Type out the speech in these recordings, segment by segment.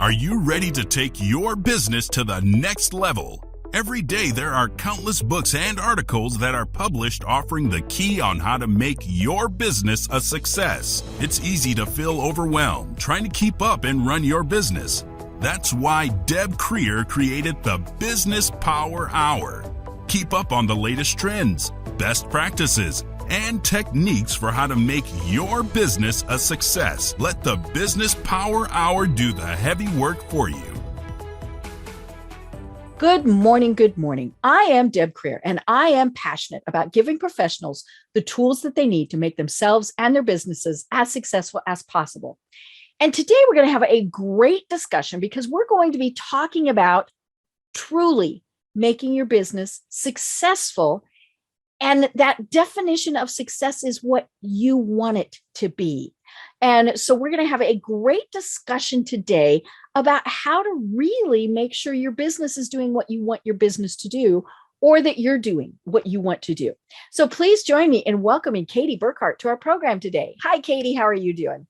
Are you ready to take your business to the next level? Every day there are countless books and articles that are published offering the key on how to make your business a success. It's easy to feel overwhelmed trying to keep up and run your business. That's why Deb Creer created the Business Power Hour. Keep up on the latest trends, best practices, and techniques for how to make your business a success. Let the Business Power Hour do the heavy work for you. Good morning. Good morning. I am Deb Creer, and I am passionate about giving professionals the tools that they need to make themselves and their businesses as successful as possible. And today we're going to have a great discussion because we're going to be talking about truly making your business successful. And that definition of success is what you want it to be. And so we're going to have a great discussion today about how to really make sure your business is doing what you want your business to do, or that you're doing what you want to do. So please join me in welcoming Katie Burkhart to our program today. Hi, Katie. How are you doing?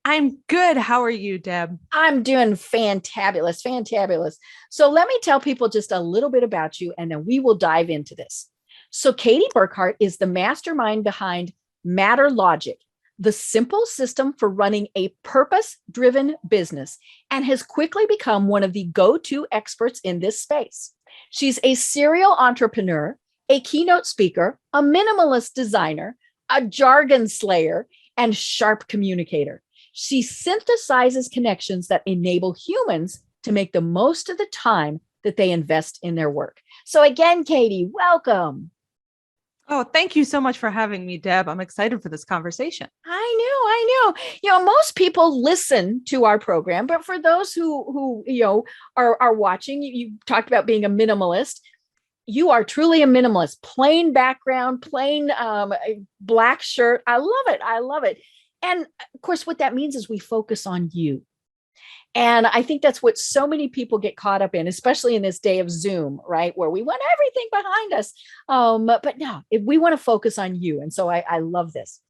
I'm good. How are you, Deb? I'm doing fantabulous, fantabulous. So let me tell people just a little bit about you, and then we will dive into this. So Katie Burkhart is the mastermind behind MatterLogic, the simple system for running a purpose-driven business, and has quickly become one of the go-to experts in this space. She's a serial entrepreneur, a keynote speaker, a minimalist designer, a jargon slayer, and sharp communicator. She synthesizes connections that enable humans to make the most of the time that they invest in their work. So again, Katie, welcome. Oh, thank you so much for having me, Deb. I'm excited for this conversation. I know. Most people listen to our program, but for those who are watching, you talked about being a minimalist. You are truly a minimalist. Plain background, plain black shirt. I love it. And of course, what that means is we focus on you. And I think that's what so many people get caught up in, especially in this day of Zoom, right? Where we want everything behind us. But no, we want to focus on you. And so I love this.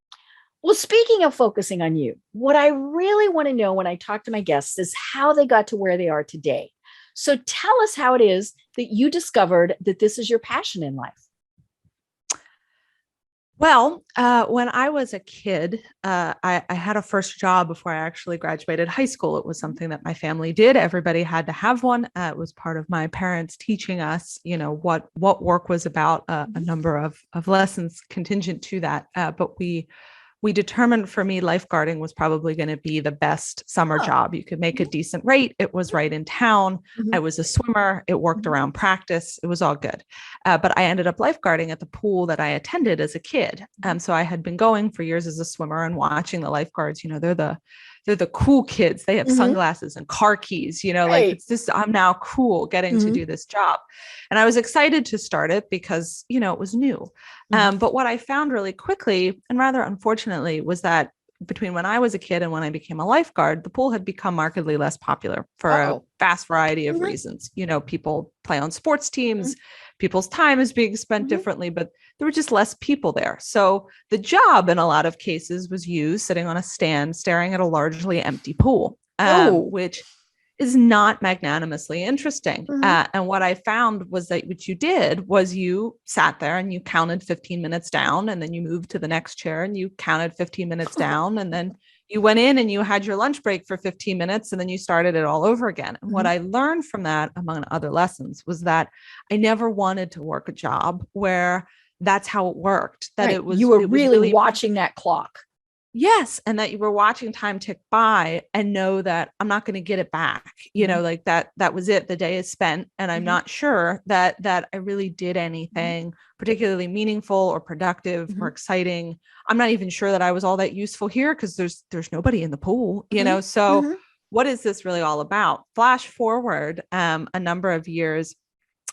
Well, speaking of focusing on you, what I really want to know when I talk to my guests is how they got to where they are today. So tell us how it is that you discovered that this is your passion in life. Well, when I was a kid, I had a first job before I actually graduated high school. It was something that my family did. Everybody had to have one. It was part of my parents teaching us, what work was about, a number of lessons contingent to that. But we determined for me, lifeguarding was probably going to be the best summer job. You could make a decent rate. It was right in town. I was a swimmer. It worked around practice. It was all good. But I ended up lifeguarding at the pool that I attended as a kid. So I had been going for years as a swimmer and watching the lifeguards. They're the cool kids. They have sunglasses and car keys, like it's this, I'm now cool getting to do this job. And I was excited to start it because, it was new. But what I found really quickly and rather unfortunately was that between when I was a kid and when I became a lifeguard, the pool had become markedly less popular for a vast variety of reasons. People play on sports teams, people's time is being spent differently, but there were just less people there. So the job in a lot of cases was you sitting on a stand, staring at a largely empty pool, which is not magnanimously interesting. And what I found was that what you did was you sat there and you counted 15 minutes down, and then you moved to the next chair and you counted 15 minutes down, and then you went in and you had your lunch break for 15 minutes, and then you started it all over again. And what I learned from that, among other lessons, was that I never wanted to work a job where that's how it worked, that it was, you were it was really watching that clock. Yes. And that you were watching time tick by and know that I'm not going to get it back, like that was it. The day is spent. And I'm not sure that I really did anything particularly meaningful or productive or exciting. I'm not even sure that I was all that useful here because there's nobody in the pool, so what is this really all about? Flash forward a number of years.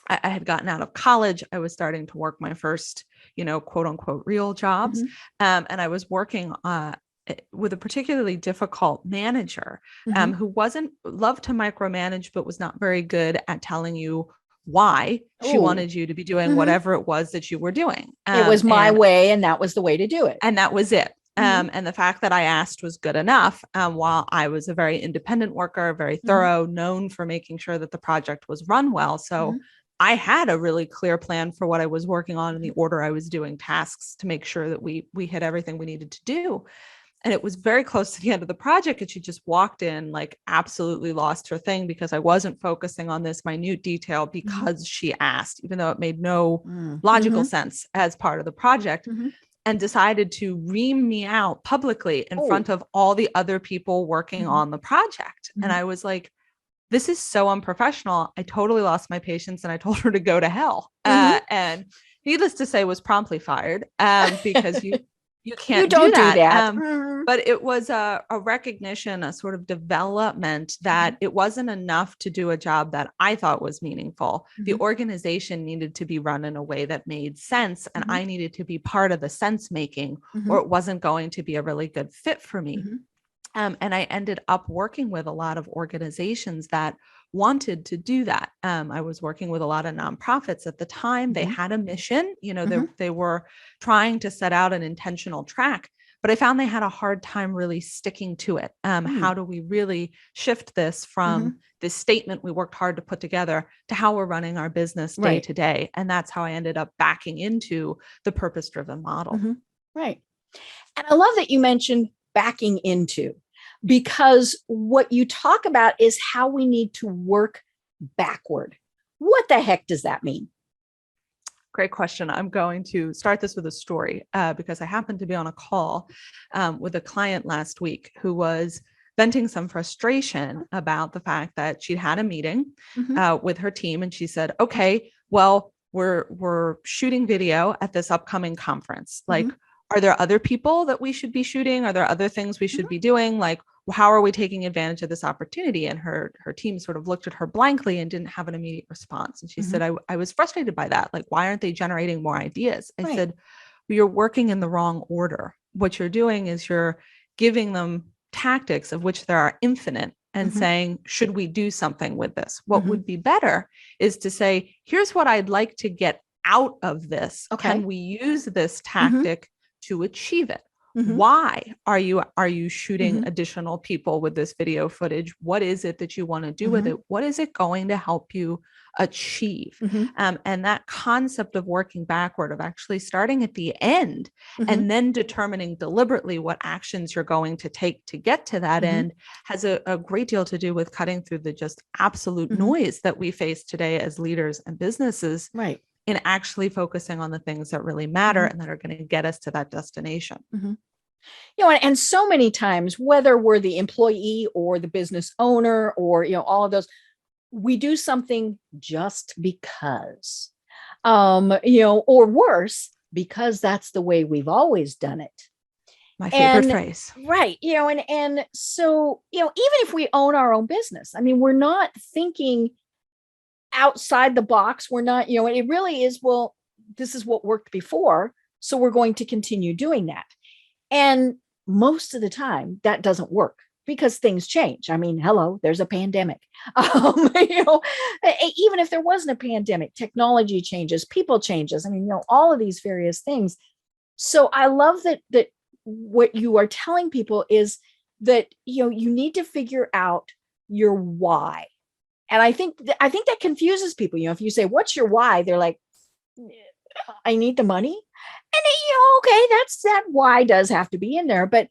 I had gotten out of college. I was starting to work my first, quote unquote, real jobs. And I was working with a particularly difficult manager who loved to micromanage, but was not very good at telling you why she wanted you to be doing whatever it was that you were doing. It was my way, and that was the way to do it. And that was it. And the fact that I asked was good enough. While I was a very independent worker, very thorough, known for making sure that the project was run well. So I had a really clear plan for what I was working on in the order I was doing tasks to make sure that we hit everything we needed to do. And it was very close to the end of the project. And she just walked in, like, absolutely lost her thing because I wasn't focusing on this minute detail because she asked, even though it made no logical sense as part of the project, and decided to ream me out publicly in front of all the other people working on the project. And I was like, this is so unprofessional. I totally lost my patience and I told her to go to hell. And needless to say, was promptly fired because you can't don't do that. Do that. But it was a recognition, a sort of development that it wasn't enough to do a job that I thought was meaningful. The organization needed to be run in a way that made sense. And I needed to be part of the sense making, or it wasn't going to be a really good fit for me. And I ended up working with a lot of organizations that wanted to do that. I was working with a lot of nonprofits at the time. They had a mission, they were trying to set out an intentional track, but I found they had a hard time really sticking to it. How do we really shift this from this statement we worked hard to put together to how we're running our business day to day? And that's how I ended up backing into the purpose-driven model. Right. And I love that you mentioned backing into, because what you talk about is how we need to work backward. What the heck does that mean? Great question. I'm going to start this with a story because I happened to be on a call with a client last week who was venting some frustration about the fact that she'd had a meeting with her team. And she said, okay, well, we're shooting video at this upcoming conference. Like, are there other people that we should be shooting? Are there other things we should be doing? Like, how are we taking advantage of this opportunity? And her team sort of looked at her blankly and didn't have an immediate response. And she said, I was frustrated by that. Like, why aren't they generating more ideas? I said, well, you're working in the wrong order. What you're doing is you're giving them tactics, of which there are infinite, and saying, should we do something with this? What would be better is to say, here's what I'd like to get out of this. Okay. Can we use this tactic to achieve it? Why are you shooting additional people with this video footage? What is it that you want to do with it? What is it going to help you achieve? And that concept of working backward, of actually starting at the end and then determining deliberately what actions you're going to take to get to that end, has a great deal to do with cutting through the just absolute noise that we face today as leaders and businesses. Right. In actually focusing on the things that really matter and that are going to get us to that destination. And so many times, whether we're the employee or the business owner or, all of those, we do something just because, or worse, because that's the way we've always done it. My favorite phrase. Right. And so, even if we own our own business, I mean, we're not thinking outside the box. We're not, it really is, well, this is what worked before, so we're going to continue doing that. And most of the time that doesn't work because things change. I mean, hello, there's a pandemic. Even if there wasn't a pandemic, technology changes, people changes. I mean, all of these various things. So I love that what you are telling people is that, you need to figure out your why. And I think that confuses people. If you say, what's your why? They're like, I need the money. And okay, that why does have to be in there. But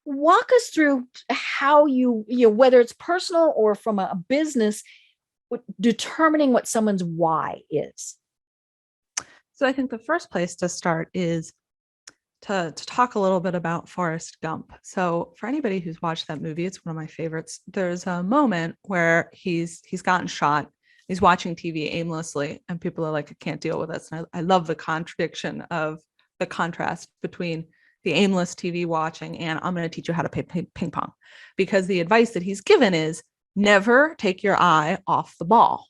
walk us through how you whether it's personal or from a business, determining what someone's why is. So I think the first place to start is to talk a little bit about Forrest Gump. So for anybody who's watched that movie, it's one of my favorites. There's a moment where he's gotten shot. He's watching TV aimlessly, and people are like, I can't deal with this. And I love the contradiction of the contrast between the aimless TV watching and I'm going to teach you how to play ping pong, because the advice that he's given is never take your eye off the ball.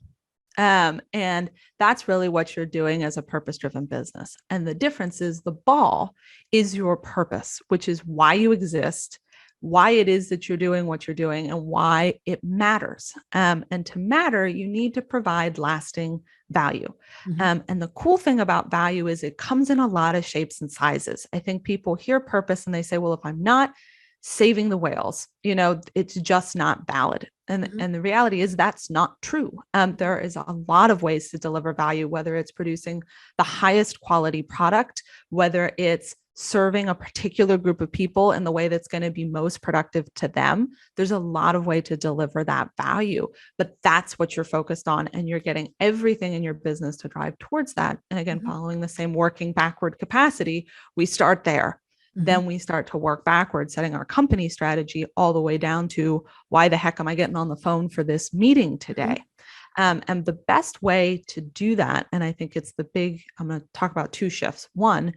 And that's really what you're doing as a purpose-driven business. And the difference is the ball is your purpose, which is why you exist, why it is that you're doing what you're doing, and why it matters. And to matter, you need to provide lasting value. Mm-hmm. And the cool thing about value is it comes in a lot of shapes and sizes. I think people hear purpose and they say, well, if I'm not saving the whales, it's just not valid. And the reality is that's not true. There is a lot of ways to deliver value, whether it's producing the highest quality product, whether it's serving a particular group of people in the way that's going to be most productive to them. There's a lot of ways to deliver that value, but that's what you're focused on. And you're getting everything in your business to drive towards that. And again, following the same working backward capacity, we start there. Then we start to work backwards, setting our company strategy all the way down to why the heck am I getting on the phone for this meeting today? And the best way to do that, and I think it's I'm going to talk about two shifts. One,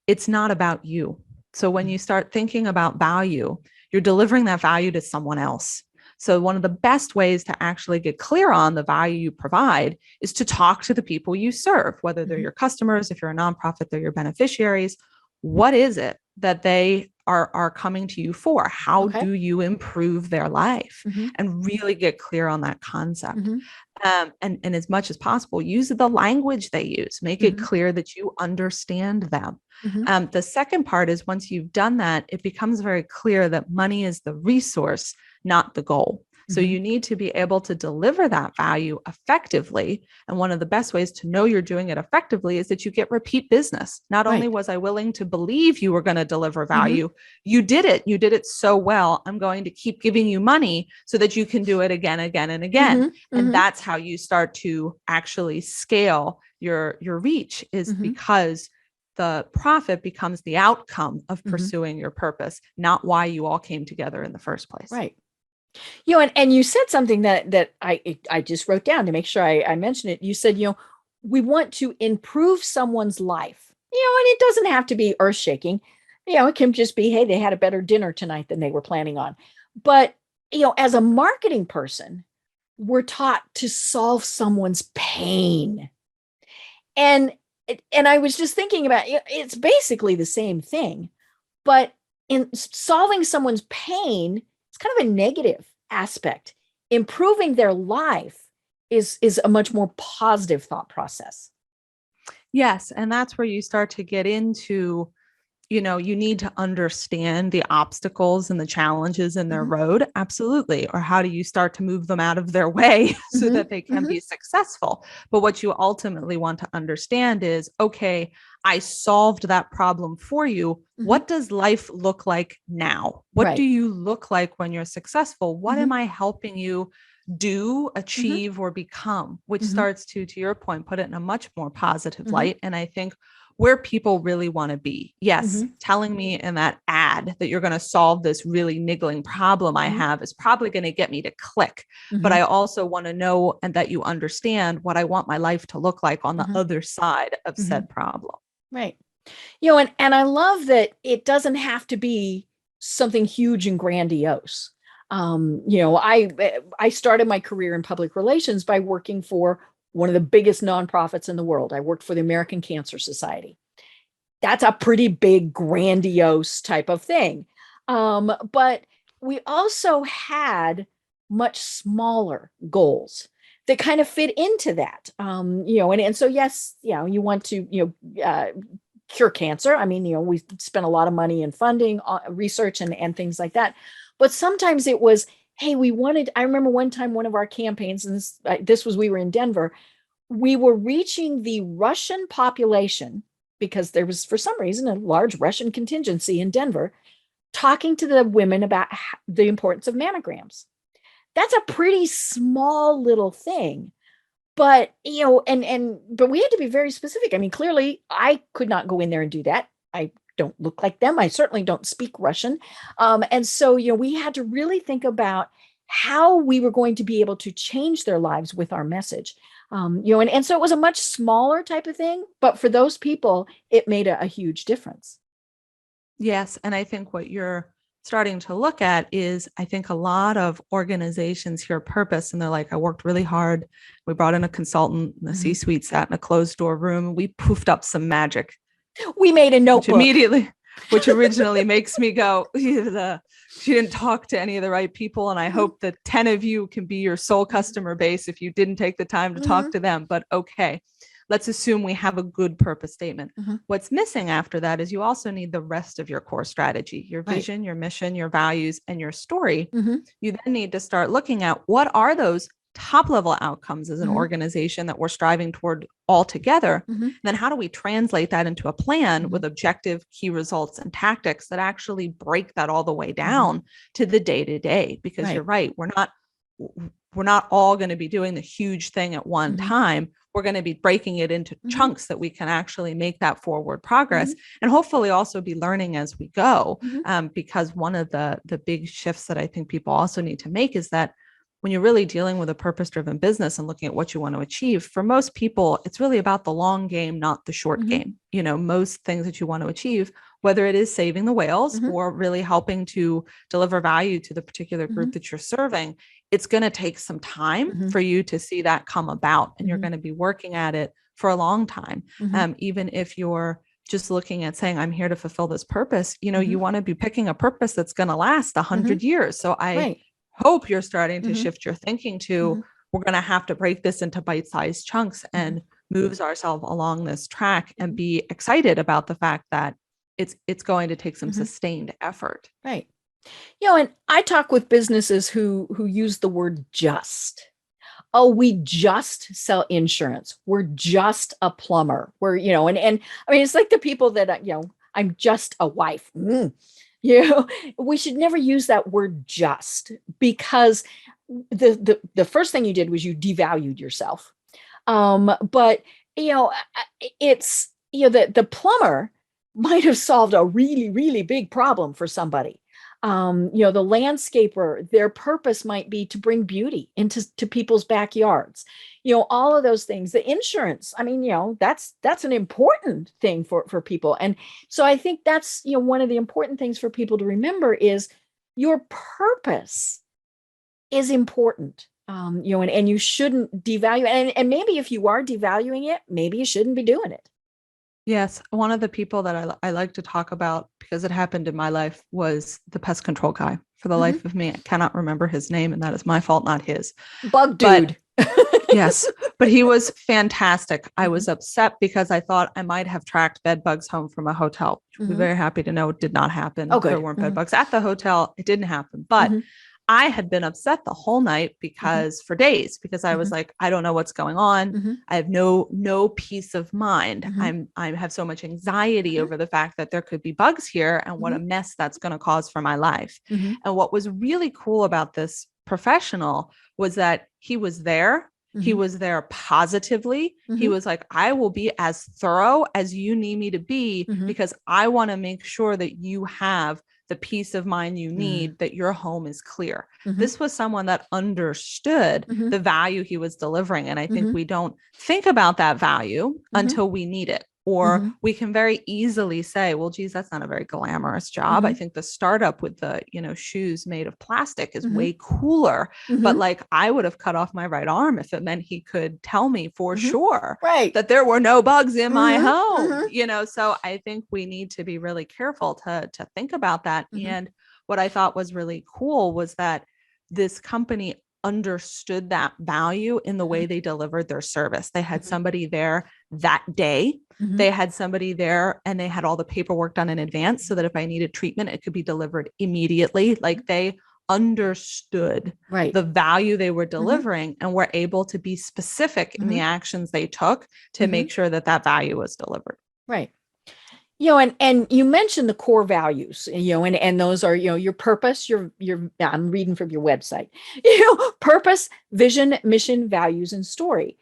it's not about you. So when you start thinking about value, you're delivering that value to someone else. So one of the best ways to actually get clear on the value you provide is to talk to the people you serve, whether they're your customers, if you're a nonprofit, they're your beneficiaries. What is it that they are coming to you for? How do you improve their life? And really get clear on that concept. And as much as possible, use the language they use. Make it clear that you understand them. The second part is once you've done that, it becomes very clear that money is the resource, not the goal. So you need to be able to deliver that value effectively. And one of the best ways to know you're doing it effectively is that you get repeat business. Not only was I willing to believe you were going to deliver value, you did it. You did it so well. I'm going to keep giving you money so that you can do it again, again, and again. And that's how you start to actually scale your reach, is because the profit becomes the outcome of pursuing your purpose, not why you all came together in the first place. Right. And you said something that I just wrote down to make sure I mentioned it. You said, we want to improve someone's life, and it doesn't have to be earth shaking. It can just be, hey, they had a better dinner tonight than they were planning on. But, as a marketing person, we're taught to solve someone's pain. And I was just thinking about, it's basically the same thing, but in solving someone's pain, it's kind of a negative aspect. Improving their life is a much more positive thought process. Yes. And that's where you start to get into, you need to understand the obstacles and the challenges in their road. Absolutely. Or how do you start to move them out of their way so that they can be successful? But what you ultimately want to understand is, okay, I solved that problem for you. What does life look like now? What do you look like when you're successful? What am I helping you do, achieve, or become? Which starts to your point, put it in a much more positive light. And I think where people really want to be. Yes, telling me in that ad that you're going to solve this really niggling problem I have is probably going to get me to click. But I also want to know and that you understand what I want my life to look like on the other side of said problem. Right. And I love that it doesn't have to be something huge and grandiose. I started my career in public relations by working for one of the biggest nonprofits in the world. I worked for the American Cancer Society. That's a pretty big, grandiose type of thing. But we also had much smaller goals that kind of fit into that. And so, yes, you want to, cure cancer. I mean, we spent a lot of money in funding, research and things like that. But sometimes it was, hey, I remember one time, one of our campaigns, and we were in Denver, we were reaching the Russian population because there was, for some reason, a large Russian contingency in Denver, talking to the women about the importance of mammograms. That's a pretty small little thing, but, but we had to be very specific. I mean, clearly I could not go in there and do that. I don't look like them. I certainly don't speak Russian. And so, we had to really think about how we were going to be able to change their lives with our message. And so it was a much smaller type of thing, but for those people, it made a huge difference. Yes. And I think what you're starting to look at is, I think a lot of organizations hear purpose and they're like, I worked really hard. We brought in a consultant, the C-suite sat in a closed door room, and we poofed up some magic. We made a notebook. Immediately. which originally makes me go, she didn't talk to any of the right people. And I hope that 10 of you can be your sole customer base if you didn't take the time to talk to them. But okay, let's assume we have a good purpose statement. What's missing after that is you also need the rest of your core strategy, your vision, your mission, your values, and your story. You then need to start looking at what are those top level outcomes as an organization that we're striving toward all together. Then how do we translate that into a plan with objective key results and tactics that actually break that all the way down to the day to day? Because you're right, we're not all going to be doing the huge thing at one time. We're going to be breaking it into chunks that we can actually make that forward progress and hopefully also be learning as we go. Because one of the big shifts that I think people also need to make is that when you're really dealing with a purpose-driven business and looking at what you want to achieve, for most people, it's really about the long game, not the short game. You know, most things that you want to achieve, whether it is saving the whales or really helping to deliver value to the particular group that you're serving, it's going to take some time for you to see that come about. And you're going to be working at it for a long time. Even if you're just looking at saying, I'm here to fulfill this purpose, you know, you want to be picking a purpose that's going to last 100 years. So I hope you're starting to shift your thinking to, we're going to have to break this into bite-sized chunks and moves ourselves along this track and be excited about the fact that it's going to take some sustained effort. Right. You know, and I talk with businesses who use the word just. Oh, we just sell insurance. We're just a plumber. We're, you know, and I mean, it's like the people that, you know, I'm just a wife. You know, we should never use that word just, because the first thing you did was you devalued yourself. But, you know, it's, you know, the plumber might have solved a really, really big problem for somebody. You know, the landscaper, their purpose might be to bring beauty into people's backyards. You know, all of those things. The insurance, I mean, you know, that's an important thing for people. And so I think that's, you know, one of the important things for people to remember is your purpose is important. You know, and you shouldn't devalue it. And maybe if you are devaluing it, maybe you shouldn't be doing it. Yes. One of the people that I like to talk about, because it happened in my life, was the pest control guy. For the life of me, I cannot remember his name, and that is my fault, not his. Bug dude. Yes, but he was fantastic. I was upset because I thought I might have tracked bed bugs home from a hotel. We're very happy to know it did not happen. Oh, good. There weren't bed bugs at the hotel. It didn't happen. But I had been upset the whole night because for days, because I was like, I don't know what's going on. I have no peace of mind. I have so much anxiety over the fact that there could be bugs here and what a mess that's going to cause for my life. And what was really cool about this professional was that he was there. He was there positively. He was like, I will be as thorough as you need me to be because I want to make sure that you have the peace of mind you need, that your home is clear. This was someone that understood the value he was delivering. And I think we don't think about that value until we need it. Or we can very easily say, well, geez, that's not a very glamorous job. I think the startup with the, you know, shoes made of plastic is way cooler. But like, I would have cut off my right arm if it meant he could tell me for sure that there were no bugs in my home, you know? So I think we need to be really careful to think about that. And what I thought was really cool was that this company understood that value in the way they delivered their service. They had somebody there that day. They had somebody there and they had all the paperwork done in advance so that if I needed treatment, it could be delivered immediately. Like, they understood the value they were delivering and were able to be specific in the actions they took to make sure that that value was delivered. Right. You know, and you mentioned the core values, you know, and those are, you know, your purpose, your, I'm reading from your website, you know, purpose, vision, mission, values, and story.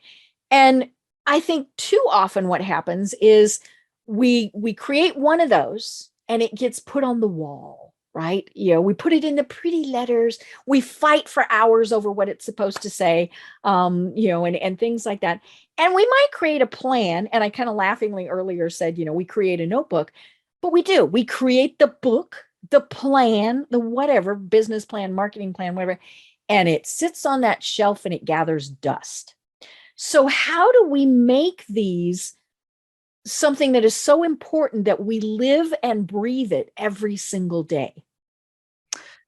And I think too often what happens is we create one of those and it gets put on the wall, right? You know, we put it in the pretty letters. We fight for hours over what it's supposed to say, you know, and things like that. And we might create a plan. And I kind of laughingly earlier said, you know, we create a notebook, but we do. We create the book, the plan, the whatever, business plan, marketing plan, whatever, and it sits on that shelf and it gathers dust. So how do we make these something that is so important that we live and breathe it every single day?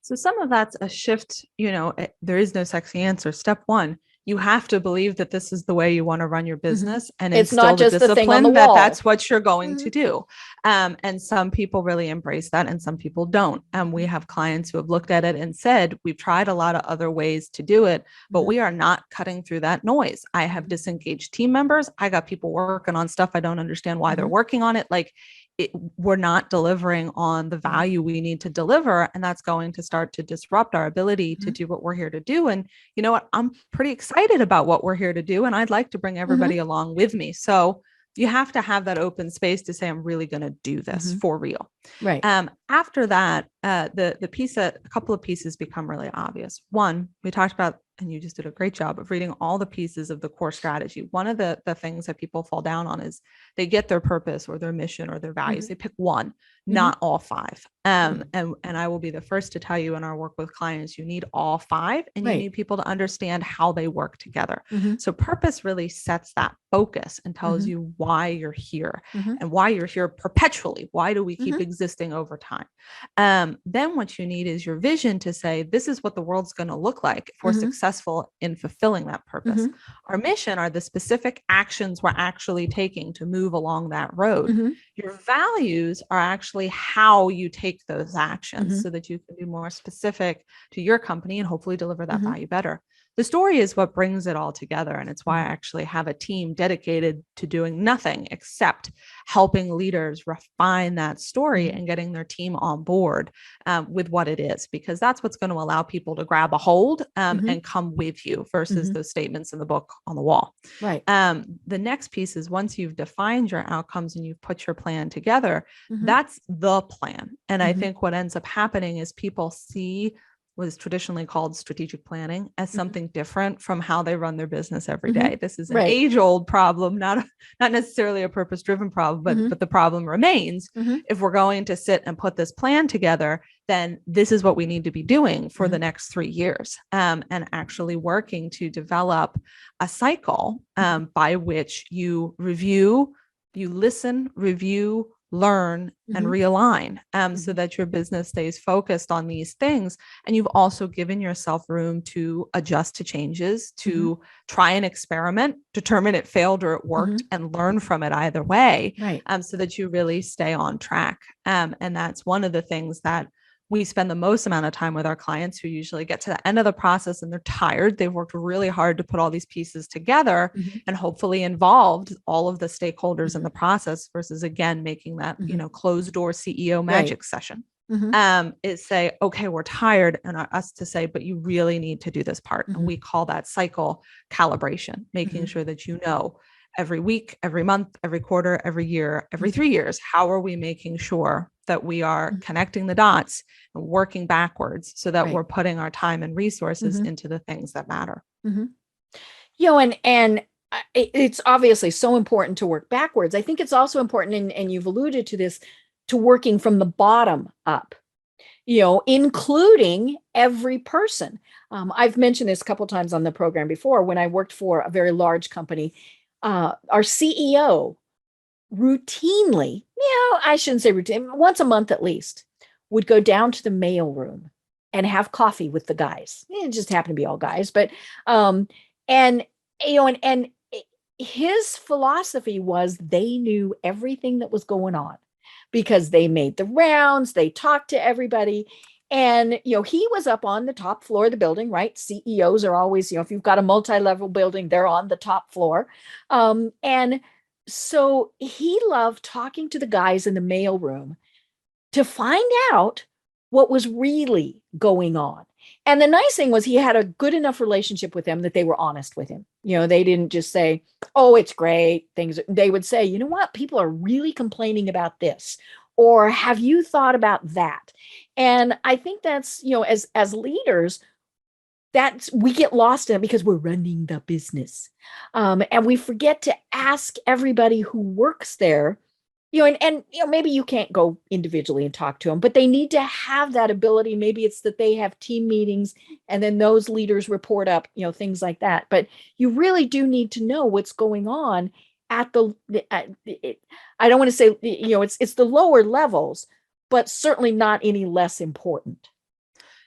So some of that's a shift, there is no sexy answer. Step one, you have to believe that this is the way you want to run your business and It's instill not the just the thing on the discipline that wall. that's what you're going to do. And some people really embrace that and some people don't. And we have clients who have looked at it and said, we've tried a lot of other ways to do it, but we are not cutting through that noise. I have disengaged team members. I got people working on stuff. I don't understand why they're working on it. Like, we're not delivering on the value we need to deliver. And that's going to start to disrupt our ability to do what we're here to do. And you know what? I'm pretty excited about what we're here to do. And I'd like to bring everybody along with me. So you have to have that open space to say, I'm really going to do this for real. Right. After that, a couple of pieces become really obvious. One, we talked about, and you just did a great job of reading all the pieces of the core strategy. One of the things that people fall down on is they get their purpose or their mission or their values. They pick one, not all five. And I will be the first to tell you in our work with clients, you need all five, and you need people to understand how they work together. So purpose really sets that focus and tells you why you're here and why you're here perpetually. Why do we keep existing over time? Then what you need is your vision to say, this is what the world's going to look like if we're successful in fulfilling that purpose. Our mission are the specific actions we're actually taking to move along that road. Your values are actually how you take those actions so that you can be more specific to your company and hopefully deliver that value better. The story is what brings it all together. And it's why I actually have a team dedicated to doing nothing except helping leaders refine that story and getting their team on board with what it is, because that's what's going to allow people to grab a hold and come with you versus those statements in the book on the wall. Right. The next piece is once you've defined your outcomes and you've put your plan together, that's the plan. And I think what ends up happening is people see what is traditionally called strategic planning as something different from how they run their business every day. This is an age-old problem, not necessarily a purpose-driven problem, but the problem remains. If we're going to sit and put this plan together, then this is what we need to be doing for the next 3 years, and actually working to develop a cycle by which you review, you listen, review, learn, and realign so that your business stays focused on these things. And you've also given yourself room to adjust to changes, to try and experiment, determine it failed or it worked, and learn from it either way, so that you really stay on track. And that's one of the things that we spend the most amount of time with our clients, who usually get to the end of the process and they're tired. They've worked really hard to put all these pieces together and hopefully involved all of the stakeholders in the process versus, again, making that, closed door CEO magic session. Is say, okay, we're tired, and us to say, but you really need to do this part. And we call that cycle calibration, making sure that every week, every month, every quarter, every year, every 3 years, how are we making sure that we are connecting the dots and working backwards so that we're putting our time and resources into the things that matter. And it's obviously so important to work backwards. I think it's also important, and you've alluded to this, to working from the bottom up, including every person. I've mentioned this a couple of times on the program before. When I worked for a very large company, our CEO routinely, I shouldn't say routine, once a month at least, would go down to the mail room and have coffee with the guys. It just happened to be all guys, but and his philosophy was they knew everything that was going on because they made the rounds, they talked to everybody. And, he was up on the top floor of the building, right? CEOs are always, if you've got a multi-level building, they're on the top floor. And so he loved talking to the guys in the mailroom to find out what was really going on. And the nice thing was he had a good enough relationship with them that they were honest with him. They didn't just say, oh, it's great. They would say, you know what? People are really complaining about this. Or have you thought about that? And I think that's, as leaders, we get lost in it because we're running the business. And we forget to ask everybody who works there, maybe you can't go individually and talk to them, but they need to have that ability. Maybe it's that they have team meetings and then those leaders report up, things like that. But you really do need to know what's going on at I don't want to say, it's the lower levels, but certainly not any less important.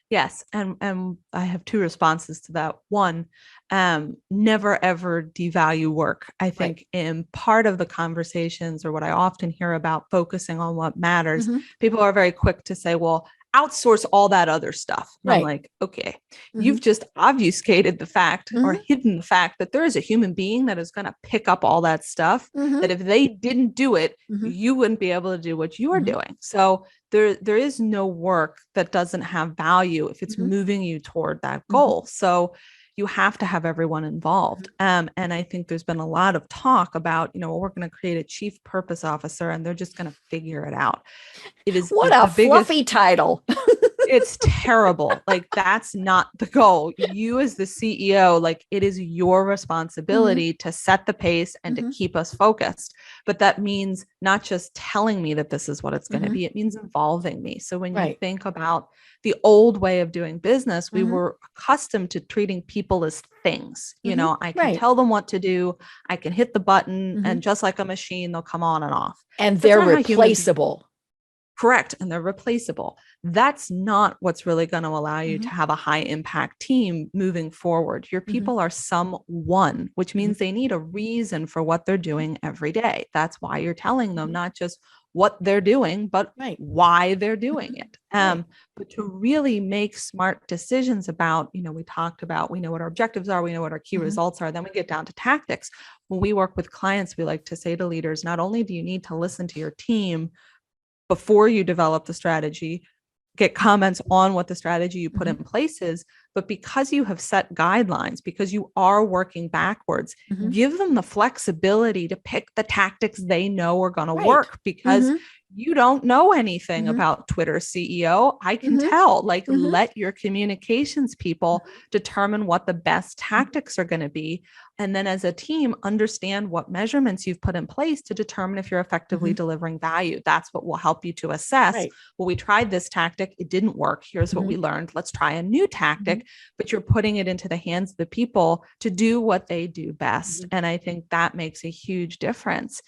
Yes. And I have two responses to that. One, never ever devalue work. I think in part of the conversations, or what I often hear about focusing on what matters, people are very quick to say, well, outsource all that other stuff. And I'm like, okay, you've just obfuscated the fact or hidden the fact that there is a human being that is going to pick up all that stuff, that if they didn't do it, you wouldn't be able to do what you are doing. So there is no work that doesn't have value if it's moving you toward that goal. So you have to have everyone involved. And I think there's been a lot of talk about, we're going to create a chief purpose officer and they're just going to figure it out. It is what a fluffy title. It's terrible. Like, that's not the goal. You as the CEO, like, it is your responsibility to set the pace and to keep us focused. But that means not just telling me that this is what it's going to be, it means involving me. So when you think about the old way of doing business, we were accustomed to treating people as things. I can tell them what to do. I can hit the button and just like a machine, they'll come on and off. And they're replaceable. Correct. And they're replaceable. That's not what's really going to allow you to have a high impact team moving forward. Your people are someone, which means they need a reason for what they're doing every day. That's why you're telling them not just what they're doing, but why they're doing it. But to really make smart decisions about, we talked about, we know what our objectives are, we know what our key results are, then we get down to tactics. When we work with clients, we like to say to leaders, not only do you need to listen to your team before you develop the strategy, get comments on what the strategy you put in place is, but because you have set guidelines, because you are working backwards, give them the flexibility to pick the tactics they know are going to work, because you don't know anything about Twitter, CEO. I can tell, let your communications people determine what the best tactics are going to be. And then as a team, understand what measurements you've put in place to determine if you're effectively delivering value. That's what will help you to assess. Well, we tried this tactic. It didn't work. Here's what we learned. Let's try a new tactic, but you're putting it into the hands of the people to do what they do best. And I think that makes a huge difference.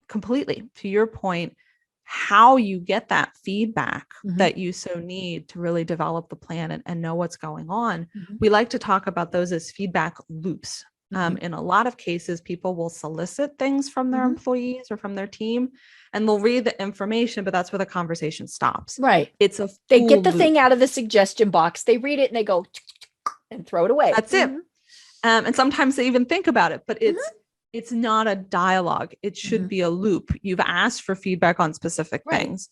Completely. To your point, how you get that feedback that you so need to really develop the plan and know what's going on. We like to talk about those as feedback loops. In a lot of cases, people will solicit things from their employees or from their team, and they'll read the information, but that's where the conversation stops. Right. They get the thing out of the suggestion box, they read it and they go and throw it away. That's it. And sometimes they even think about it, but it's not a dialogue. It should be a loop. You've asked for feedback on specific things,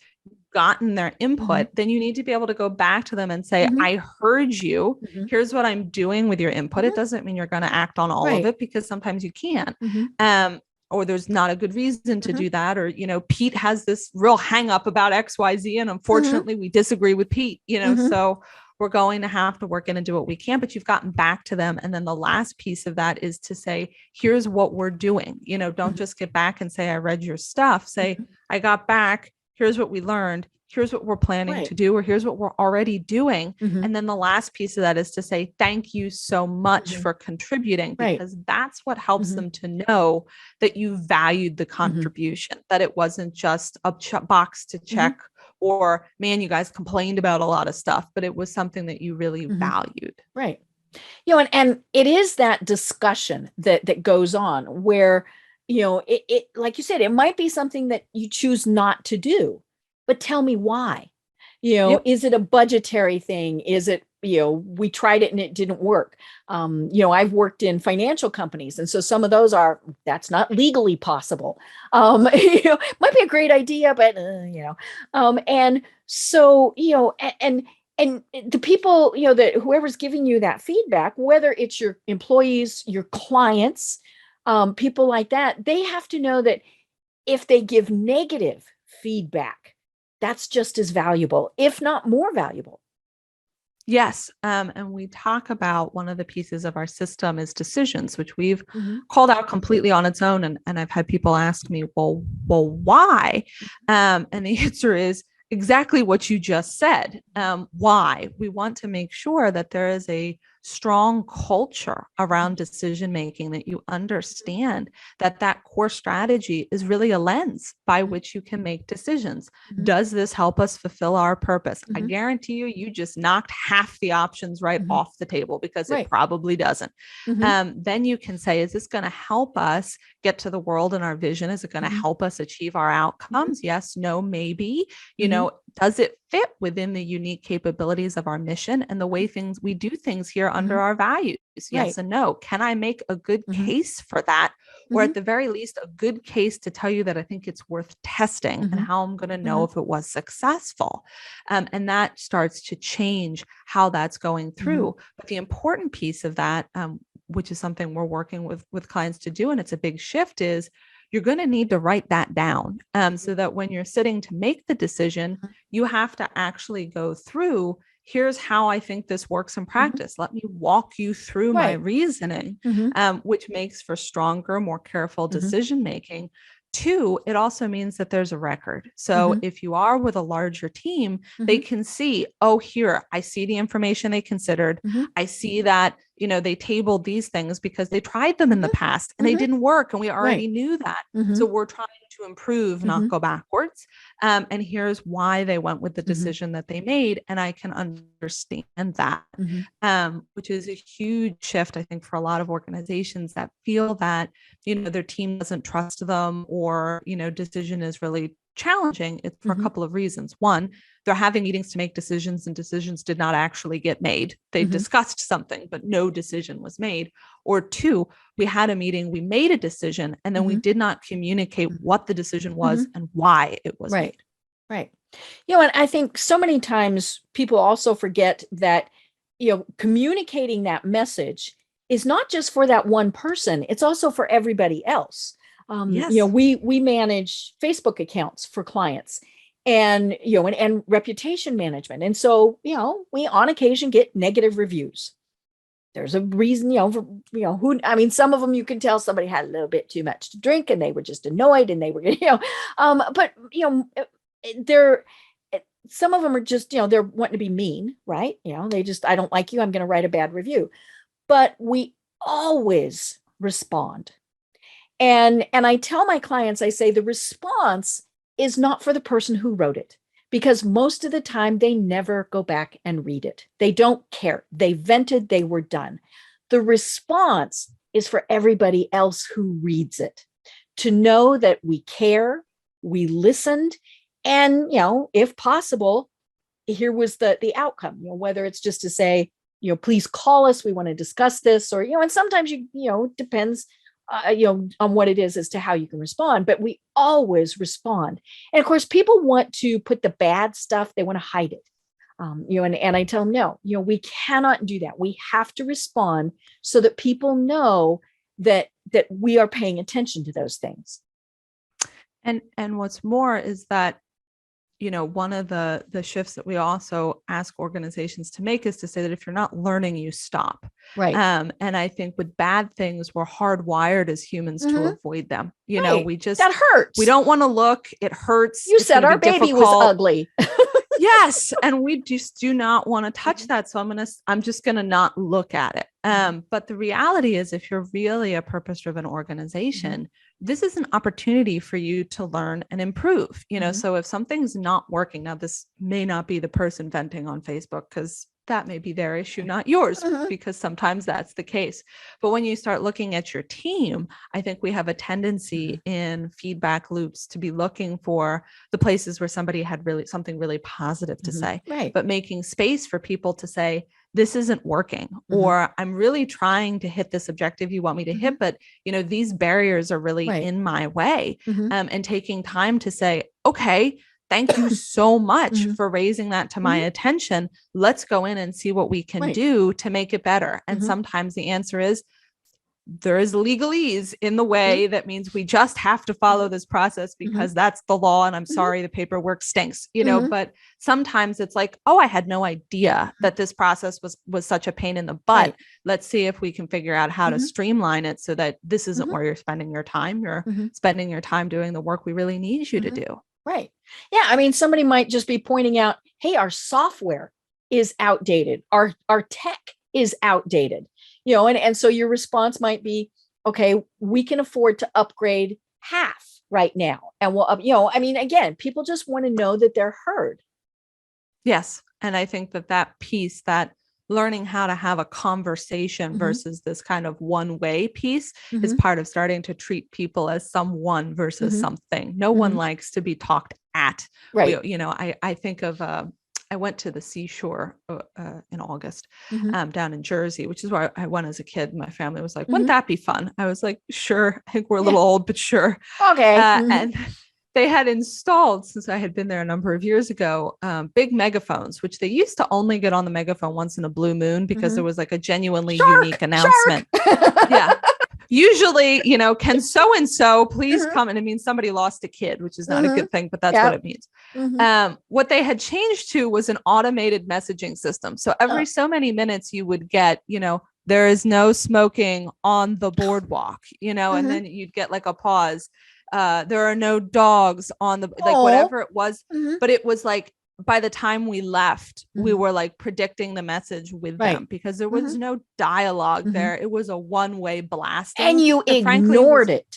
gotten their input, then you need to be able to go back to them and say, I heard you. Here's what I'm doing with your input. It doesn't mean you're going to act on all of it, because sometimes you can't. Or there's not a good reason to do that. Or, Pete has this real hang up about XYZ. And unfortunately, we disagree with Pete, so we're going to have to work in and do what we can, but you've gotten back to them. And then the last piece of that is to say, here's what we're doing. Don't just get back and say, I read your stuff. Say, I got back. Here's what we learned. Here's what we're planning to do, or here's what we're already doing. And then the last piece of that is to say, thank you so much for contributing, because that's what helps them to know that you valued the contribution, that it wasn't just a box to check, or, man, you guys complained about a lot of stuff, but it was something that you really valued. Right. And it is that discussion that goes on where, it like you said, it might be something that you choose not to do, but tell me why. Is it a budgetary thing? Is it, we tried it and it didn't work. I've worked in financial companies. And so some of those that's not legally possible. Might be a great idea, but, and so, and the people, that whoever's giving you that feedback, whether it's your employees, your clients, people like that, they have to know that if they give negative feedback, that's just as valuable, if not more valuable. Yes. And we talk about one of the pieces of our system is decisions, which we've called out completely on its own. And I've had people ask me, well, why? And the answer is exactly what you just said. Why? We want to make sure that there is a strong culture around decision making, that you understand that that core strategy is really a lens by which you can make decisions. Does this help us fulfill our purpose? I guarantee you just knocked half the options right off the table, because it probably doesn't. Then you can say, is this going to help us get to the world in our vision? Is it going to help us achieve our outcomes? Yes, no, maybe. You know, does it fit within the unique capabilities of our mission and the way we do things here under our values? Yes and no. Can I make a good case for that? Or at the very least, a good case to tell you that I think it's worth testing and how I'm going to know if it was successful. And that starts to change how that's going through. But the important piece of that, which is something we're working with clients to do, and it's a big shift, is you're going to need to write that down, so that when you're sitting to make the decision, you have to actually go through, here's how I think this works in practice. Let me walk you through my reasoning, which makes for stronger, more careful decision making. Two, it also means that there's a record. So if you are with a larger team, they can see, oh, here, I see the information they considered. I see that, you know, they tabled these things because they tried them in the past and they didn't work. And we already knew that. So we're trying to improve, not go backwards. And here's why they went with the decision that they made. And I can understand that, which is a huge shift, I think, for a lot of organizations that feel that, you know, their team doesn't trust them, or, you know, decision is really challenging. It's for a couple of reasons. One, they're having meetings to make decisions and decisions did not actually get made. They discussed something, but no decision was made. Or two, we had a meeting, we made a decision, and then we did not communicate what the decision was and why it was made. Right. You know, and I think so many times people also forget that, you know, communicating that message is not just for that one person, it's also for everybody else. You know, we manage Facebook accounts for clients, and, you know, and reputation management. And so, you know, we on occasion get negative reviews. There's a reason, I mean, some of them you can tell somebody had a little bit too much to drink and they were just annoyed and they were, but, some of them are just, they're wanting to be mean, right? I don't like you, I'm going to write a bad review. But we always respond. And I tell my clients, I say the response is not for the person who wrote it, because most of the time they never go back and read it. They don't care. They vented, they were done. The response is for everybody else who reads it, to know that we care, we listened, and, if possible, here was the outcome, whether it's just to say, please call us, we want to discuss this, or, and sometimes depends, on what it is as to how you can respond, but we always respond. And of course, people want to put the bad stuff, they want to hide it. And I tell them, no, we cannot do that. We have to respond so that people know that we are paying attention to those things. And what's more is that, one of the shifts that we also ask organizations to make is to say that if you're not learning, you stop. Right. And I think with bad things, we're hardwired as humans to avoid them. That hurts. We don't want to look. It hurts. You said our baby was ugly. Yes. And we just do not want to touch that. So I'm just going to not look at it. But the reality is, if you're really a purpose-driven organization, this is an opportunity for you to learn and improve, so if something's not working, now this may not be the person venting on Facebook, because that may be their issue, not yours, because sometimes that's the case. But when you start looking at your team, I think we have a tendency in feedback loops to be looking for the places where somebody had something really positive to say, right? But making space for people to say, this isn't working, or I'm really trying to hit this objective you want me to hit, but these barriers are really in my way. And taking time to say, okay, thank you so much for raising that to my attention. Let's go in and see what we can do to make it better. And sometimes the answer is, there is legalese in the way. That means we just have to follow this process because that's the law. And I'm sorry, the paperwork stinks, but sometimes it's like, oh, I had no idea that this process was such a pain in the butt. Let's see if we can figure out how to streamline it so that this isn't where you're spending your time. You're spending your time doing the work we really need you to do. Right. Yeah. I mean, somebody might just be pointing out, hey, our software is outdated. Our tech is outdated, and so your response might be, okay, we can afford to upgrade half right now. And we'll, again, people just want to know that they're heard. Yes. And I think that piece, that learning how to have a conversation versus this kind of one-way piece is part of starting to treat people as someone versus something. No one likes to be talked at. Right. I think of, I went to the seashore in August down in Jersey, which is where I went as a kid. My family was like, wouldn't that be fun? I was like, sure. I think we're a little old, but sure. Okay. And they had installed, since I had been there a number of years ago, big megaphones, which they used to only get on the megaphone once in a blue moon because there was like a genuinely unique announcement. Yeah. Usually, can so-and-so please come? And it means somebody lost a kid, which is not a good thing, but that's what it means. What they had changed to was an automated messaging system. So every so many minutes you would get, there is no smoking on the boardwalk, and then you'd get like a pause. There are no dogs on the, like whatever it was, but it was like, by the time we left, we were like predicting the message with them because there was no dialogue there. It was a one-way blast. And you ignored it.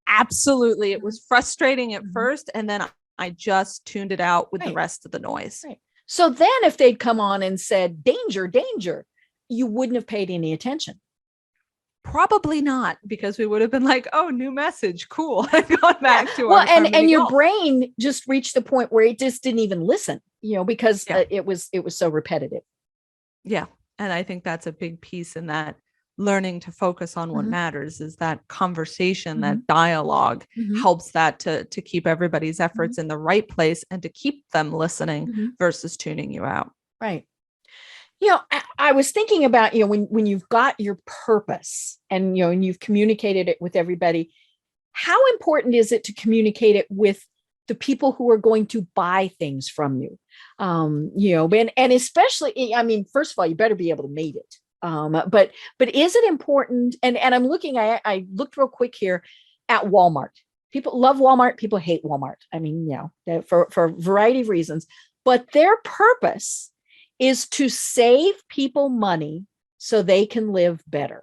Absolutely. It was frustrating at first. And then I just tuned it out with the rest of the noise. Right. So then if they'd come on and said, danger, danger, you wouldn't have paid any attention. Probably not, because we would have been like, oh, new message. Cool. And gone back to and your brain just reached the point where it just didn't even listen, because it was so repetitive. Yeah. And I think that's a big piece in that learning to focus on what matters is that conversation, that dialogue helps that to keep everybody's efforts in the right place and to keep them listening versus tuning you out. Right. I was thinking about, when you've got your purpose and, and you've communicated it with everybody, how important is it to communicate it with the people who are going to buy things from you? And especially, first of all, you better be able to mate it. But is it important? And I'm looking, I looked real quick here at Walmart. People love Walmart. People hate Walmart. For a variety of reasons, but their purpose is to save people money so they can live better.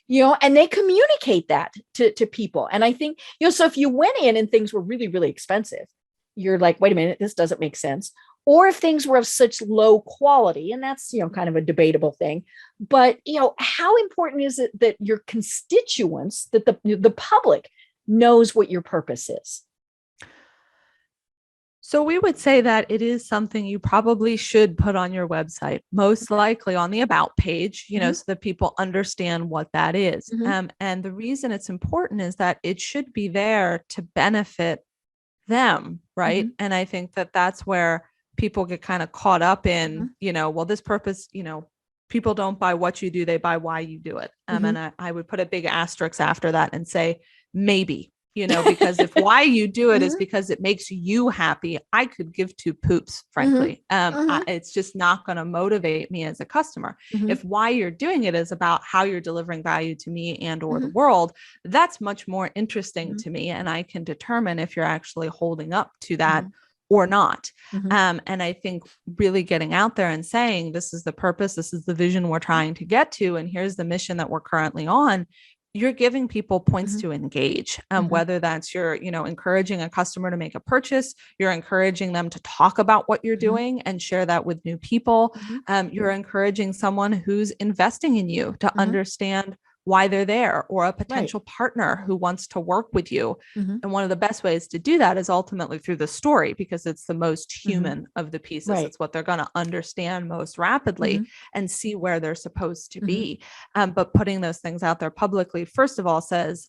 And they communicate that to people. And I think, so if you went in and things were really, really expensive, you're like, wait a minute, this doesn't make sense. Or if things were of such low quality, and that's, kind of a debatable thing, but, how important is it that your constituents, that the public knows what your purpose is? So we would say that it is something you probably should put on your website, most likely on the about page, so that people understand what that is. And the reason it's important is that it should be there to benefit them, right? And I think that that's where people get kind of caught up in, well, this purpose, people don't buy what you do, they buy why you do it. And I would put a big asterisk after that and say, maybe. Because if why you do it is because it makes you happy, I could give two poops, frankly. It's just not going to motivate me as a customer. If why you're doing it is about how you're delivering value to me and or the world, that's much more interesting to me. And I can determine if you're actually holding up to that or not. And I think really getting out there and saying, this is the purpose, this is the vision we're trying to get to, and here's the mission that we're currently on. You're giving people points to engage, whether that's you're, encouraging a customer to make a purchase, you're encouraging them to talk about what you're doing and share that with new people. You're encouraging someone who's investing in you to understand why they're there, or a potential partner who wants to work with you. And one of the best ways to do that is ultimately through the story, because it's the most human of the pieces. It's what they're going to understand most rapidly and see where they're supposed to be. But putting those things out there publicly, first of all, says,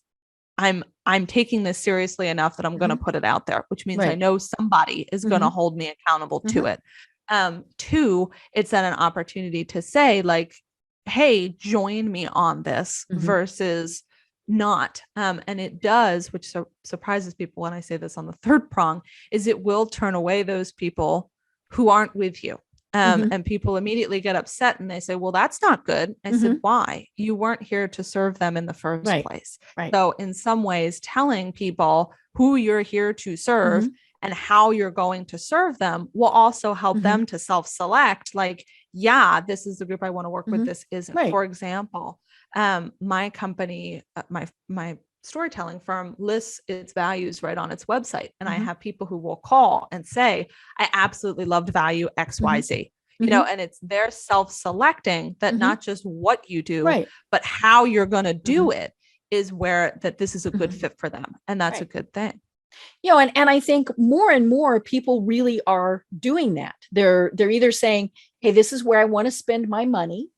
I'm taking this seriously enough that I'm going to put it out there, which means I know somebody is going to hold me accountable to it. Two, it's then an opportunity to say, like, hey, join me on this versus not. And it does, which surprises people when I say this on the third prong, is it will turn away those people who aren't with you. And people immediately get upset and they say, well, that's not good. I said, why? You weren't here to serve them in the first place. So in some ways, telling people who you're here to serve and how you're going to serve them will also help them to self-select, like, yeah, this is the group I want to work with. This isn't. Right. For example, my company, my storytelling firm lists its values right on its website. And I have people who will call and say, I absolutely loved value XYZ. You know, and it's they're self-selecting that not just what you do, but how you're going to do it is where that this is a good fit for them. And that's a good thing. You know, and I think more and more people really are doing that. They're either saying, hey, this is where I want to spend my money,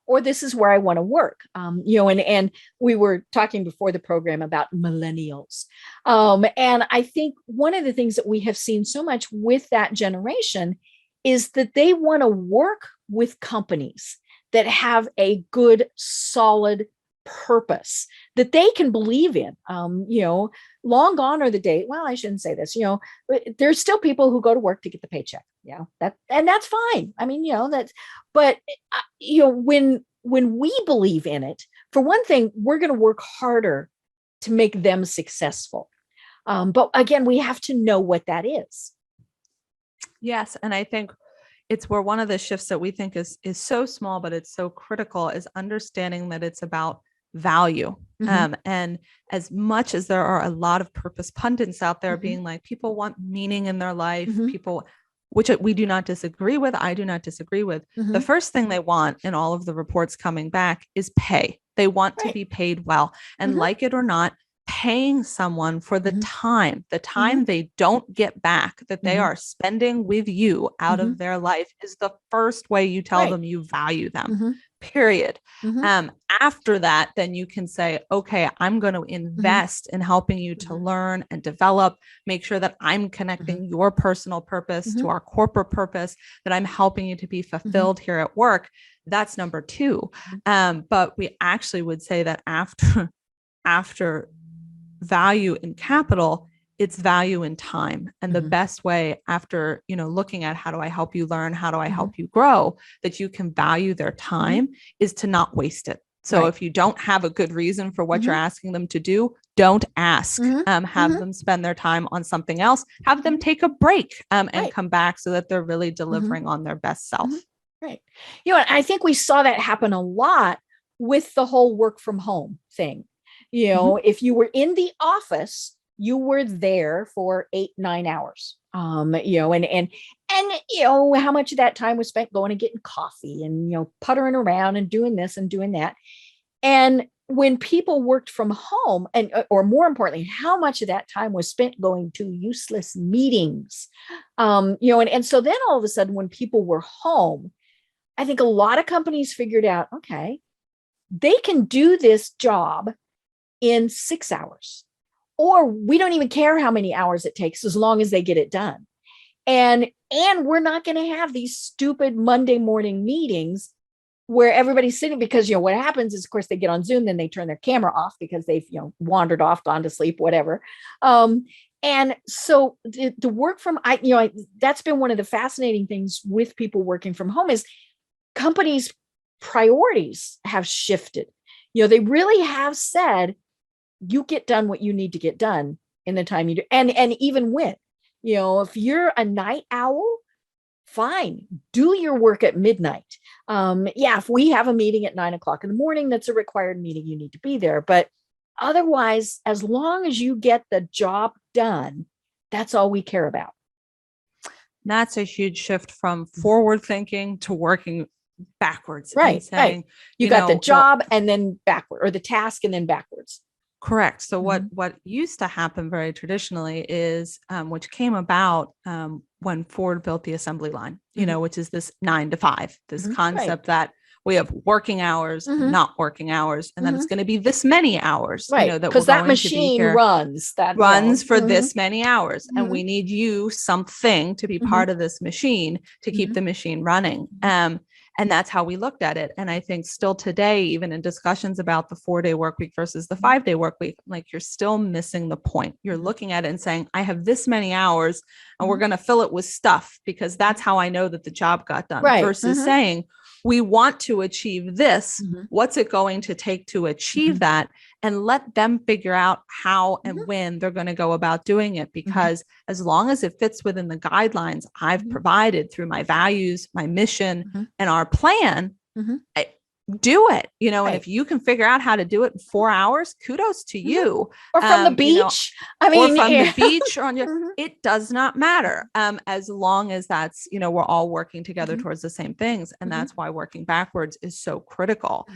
or this is where I want to work. You know, and we were talking before the program about millennials. And I think one of the things that we have seen so much with that generation is that they want to work with companies that have a good, solid purpose that they can believe in. You know, long gone are the day. Well, I shouldn't say this, you know, there's still people who go to work to get the paycheck. Yeah. And that's fine. I mean, you know, but you know, when we believe in it, for one thing, we're going to work harder to make them successful. But again, we have to know what that is. Yes. And I think it's where one of the shifts that we think is so small, but it's so critical, is understanding that it's about value. And as much as there are a lot of purpose pundits out there being like, people want meaning in their life, people, which we do not disagree with, I do not disagree with. The first thing they want in all of the reports coming back is pay. They want to be paid well. And like it or not, paying someone for the time they don't get back that they are spending with you out of their life is the first way you tell them you value them, period. After that, then you can say, okay, I'm going to invest in helping you to learn and develop, make sure that I'm connecting your personal purpose to our corporate purpose, that I'm helping you to be fulfilled here at work. That's number two. But we actually would say that after value in capital, it's value in time. And the best way, after, you know, looking at how do I help you learn, how do I help you grow, that you can value their time is to not waste it. So if you don't have a good reason for what you're asking them to do, don't ask. Have them spend their time on something else, have them take a break and come back so that they're really delivering on their best self. Right. You know, I think we saw that happen a lot with the whole work from home thing. You know, if you were in the office, you were there for 8-9 hours. You know, and you know, how much of that time was spent going and getting coffee and, you know, puttering around and doing this and doing that. And when people worked from home, and or more importantly, how much of that time was spent going to useless meetings. You know, and so then all of a sudden, when people were home, I think a lot of companies figured out, okay, they can do this job in 6 hours, or we don't even care how many hours it takes as long as they get it done. And we're not going to have these stupid Monday morning meetings where everybody's sitting, because, you know, what happens is, of course, they get on Zoom, then they turn their camera off because they've, you know, wandered off, gone to sleep, whatever. And so the work from, that's been one of the fascinating things with people working from home is companies' priorities have shifted. You know, they really have said, you get done what you need to get done in the time you do. And even when, you know, if you're a night owl, fine, do your work at midnight. If we have a meeting at 9 o'clock in the morning, that's a required meeting, you need to be there. But otherwise, as long as you get the job done, that's all we care about. That's a huge shift from forward thinking to working backwards. Right. Saying, You got the job and then backward, or the task and then backwards. Correct. So what used to happen very traditionally is, which came about when Ford built the assembly line, you know, which is this 9 to 5, this concept that we have working hours, and not working hours, and then it's going to be this many hours, you know, that because that machine runs for this many hours, and we need you something to be part of this machine to keep the machine running. And that's how we looked at it. And I think still today, even in discussions about the 4-day work week versus the 5-day work week, like, you're still missing the point. You're looking at it and saying, I have this many hours and we're going to fill it with stuff because that's how I know that the job got done, versus saying, we want to achieve this. What's it going to take to achieve that? and let them figure out how and when they're going to go about doing it. Because as long as it fits within the guidelines I've provided through my values, my mission, and our plan, do it, and if you can figure out how to do it in 4 hours, kudos to you. Or from the beach. Or from the beach or on your, it does not matter. As long as that's, we're all working together towards the same things. And that's why working backwards is so critical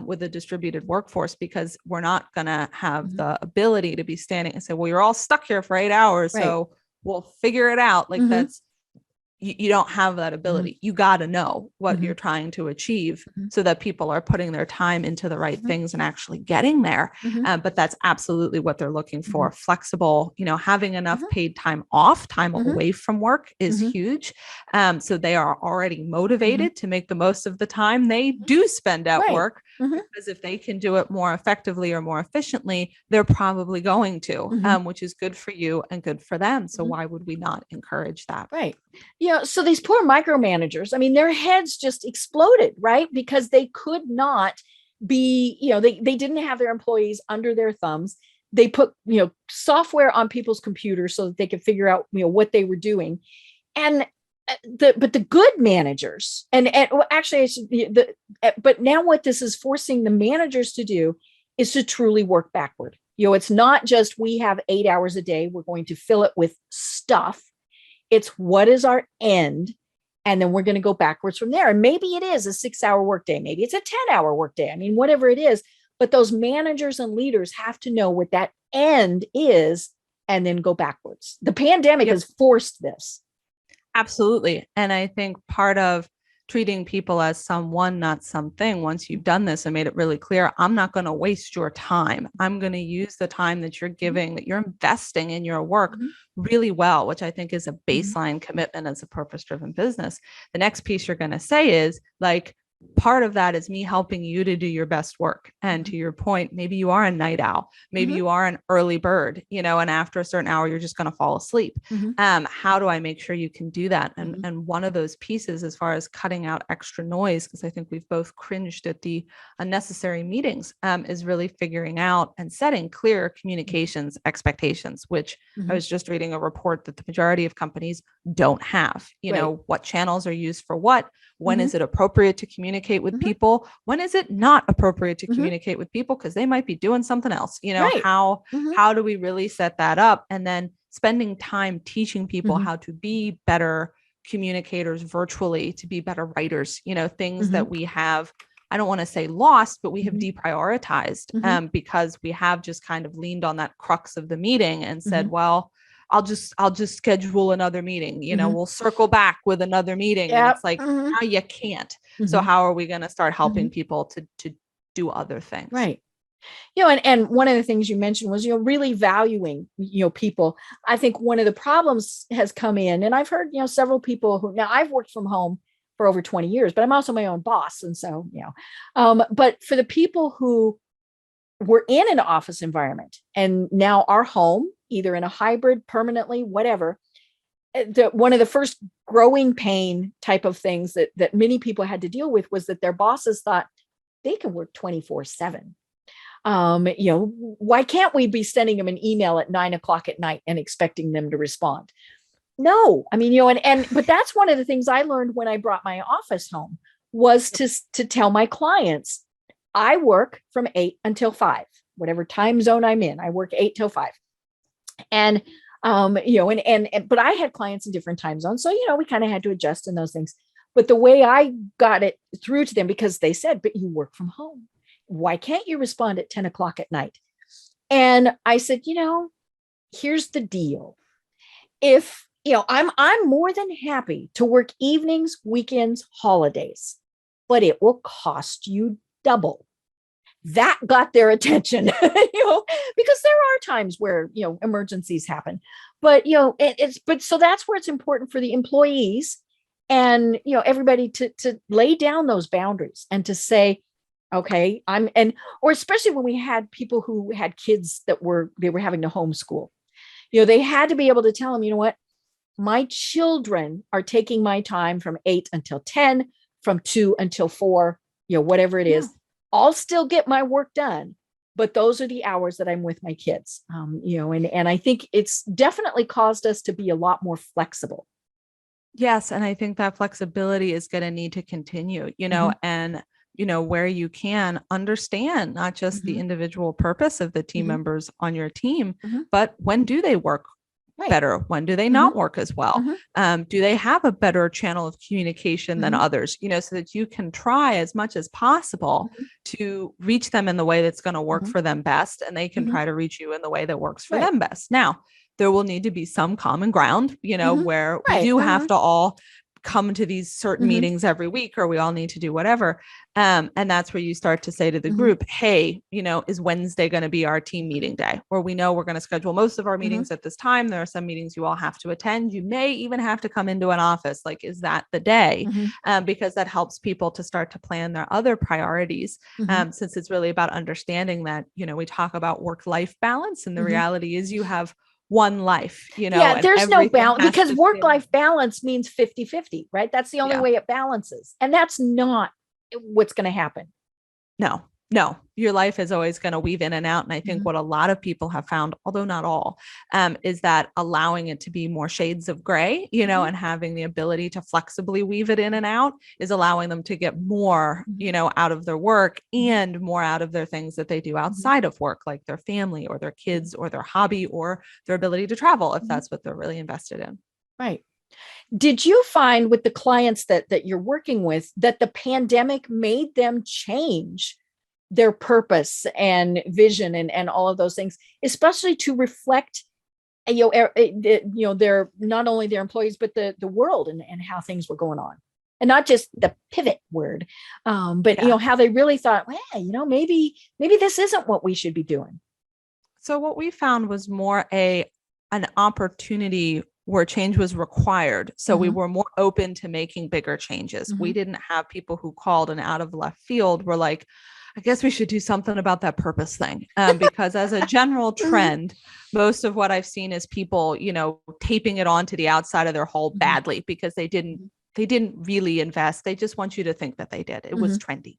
with a distributed workforce, because we're not going to have the ability to be standing and say, well, you're all stuck here for 8 hours. So we'll figure it out. Like that's, you don't have that ability. You got to know what you're trying to achieve so that people are putting their time into the right things and actually getting there. But that's absolutely what they're looking for. Flexible, having enough paid time off, time away from work is huge. So they are already motivated to make the most of the time they do spend at work, because if they can do it more effectively or more efficiently, they're probably going to, which is good for you and good for them. So why would we not encourage that? Right. So these poor micromanagers, I mean, their heads just exploded, right? Because they could not be, they didn't have their employees under their thumbs. They put, software on people's computers so that they could figure out, what they were doing. And but the good managers, but now what this is forcing the managers to do is to truly work backward. It's not just we have 8 hours a day, we're going to fill it with stuff. It's what is our end? And then we're going to go backwards from there. And maybe it is a 6-hour workday. Maybe it's a 10-hour workday. I mean, whatever it is, but those managers and leaders have to know what that end is and then go backwards. The pandemic has forced this. Absolutely. And I think part of treating people as someone, not something, once you've done this and made it really clear, I'm not going to waste your time. I'm going to use the time that you're giving, that you're investing in your work really well, which I think is a baseline commitment as a purpose-driven business. The next piece you're going to say is like, part of that is me helping you to do your best work. And to your point, maybe you are a night owl, maybe you are an early bird, and after a certain hour, you're just going to fall asleep. How do I make sure you can do that? And one of those pieces, as far as cutting out extra noise, because I think we've both cringed at the unnecessary meetings, is really figuring out and setting clear communications expectations, which I was just reading a report that the majority of companies don't have, what channels are used for what, when is it appropriate to communicate with people? When is it not appropriate to communicate with people? Because they might be doing something else, how do we really set that up? And then spending time teaching people how to be better communicators virtually, to be better writers, things that we have, I don't want to say lost, but we have deprioritized because we have just kind of leaned on that crux of the meeting and said, well, I'll just schedule another meeting, we'll circle back with another meeting. And it's like, now you can't. So how are we going to start helping people to do other things? Right. And one of the things you mentioned was, really valuing, people. I think one of the problems has come in, and I've heard, several people who, now I've worked from home for over 20 years, but I'm also my own boss. And so, but for the people who were in an office environment and now are home, either in a hybrid, permanently, whatever, one of the first growing pain type of things that many people had to deal with was that their bosses thought they can work 24/7. Why can't we be sending them an email at 9:00 at night and expecting them to respond? No, I mean, but that's one of the things I learned when I brought my office home was to tell my clients, I work from 8 until 5, whatever time zone I'm in, I work 8 till 5. And, but I had clients in different time zones. So, we kind of had to adjust in those things. But the way I got it through to them, because they said, but you work from home, why can't you respond at 10:00 at night? And I said, here's the deal. If, I'm more than happy to work evenings, weekends, holidays, but it will cost you double. That got their attention, because there are times where, emergencies happen, but, so that's where it's important for the employees and, everybody to lay down those boundaries and to say, okay, or especially when we had people who had kids they were having to homeschool, they had to be able to tell them, what, my children are taking my time from 8 until 10, from 2 until 4, whatever it is. I'll still get my work done, but those are the hours that I'm with my kids. And I think it's definitely caused us to be a lot more flexible. Yes. And I think that flexibility is going to need to continue, and, where you can understand not just the individual purpose of the team members on your team, but when do they work better? When do they not work as well? Do they have a better channel of communication than others, so that you can try as much as possible to reach them in the way that's going to work for them best. And they can try to reach you in the way that works for them best. Now, there will need to be some common ground, where we do have to all come to these certain meetings every week, or we all need to do whatever. And that's where you start to say to the group, hey, is Wednesday going to be our team meeting day? Or we know we're going to schedule most of our meetings at this time. There are some meetings you all have to attend. You may even have to come into an office. Like, is that the day? Because that helps people to start to plan their other priorities. Since it's really about understanding that, we talk about work-life balance, and the reality is you have one life, Yeah, there's no balance, because work-life balance means 50-50, right? That's the only way it balances. And that's not what's going to happen. No, your life is always going to weave in and out. And I think what a lot of people have found, although not all, is that allowing it to be more shades of gray, and having the ability to flexibly weave it in and out is allowing them to get more, out of their work and more out of their things that they do outside of work, like their family or their kids or their hobby or their ability to travel, if that's what they're really invested in. Right. Did you find with the clients that you're working with that the pandemic made them change their purpose and vision and all of those things, especially to reflect, their, not only their employees, but the world and how things were going on, and not just the pivot word, but how they really thought, well, maybe this isn't what we should be doing. So what we found was more an opportunity where change was required. So we were more open to making bigger changes. We didn't have people who called and out of left field were like, I guess we should do something about that purpose thing. Because as a general trend, most of what I've seen is people, taping it onto the outside of their hull badly because they didn't really invest. They just want you to think that they did. It was trendy.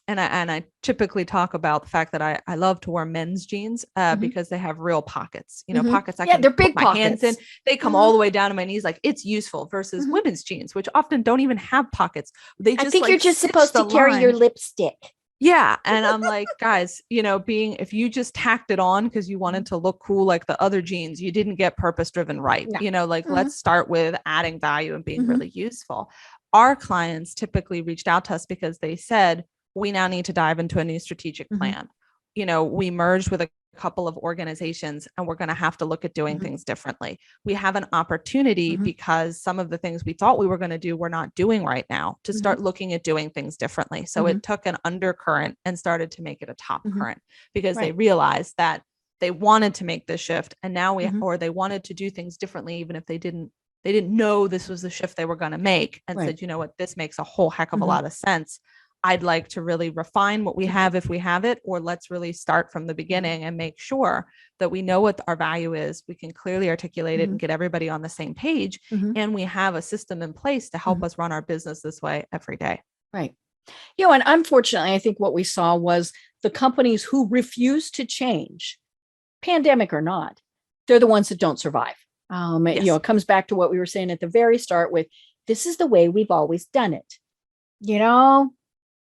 And I typically talk about the fact that I love to wear men's jeans because they have real pockets, pockets I can they're big put my pockets. hands in. They come all the way down to my knees. Like, it's useful versus women's jeans, which often don't even have pockets. They just, I think you're just supposed to carry your lipstick. Yeah. And I'm like, guys, if you just tacked it on because you wanted to look cool like the other jeans, you didn't get purpose driven right. No. Let's start with adding value and being really useful. Our clients typically reached out to us because they said, we now need to dive into a new strategic plan. We merged with a couple of organizations and we're going to have to look at doing things differently. We have an opportunity because some of the things we thought we were going to do, we're not doing right now, to start looking at doing things differently. So it took an undercurrent and started to make it a top current because they realized that they wanted to make this shift. And now or they wanted to do things differently, even if they didn't know this was the shift they were going to make, and said, you know what, this makes a whole heck of a lot of sense. I'd like to really refine what we have if we have it, or let's really start from the beginning and make sure that we know what our value is. We can clearly articulate it and get everybody on the same page. And we have a system in place to help us run our business this way every day. Right. And unfortunately, I think what we saw was the companies who refuse to change, pandemic or not, they're the ones that don't survive. It comes back to what we were saying at the very start with, this is the way we've always done it.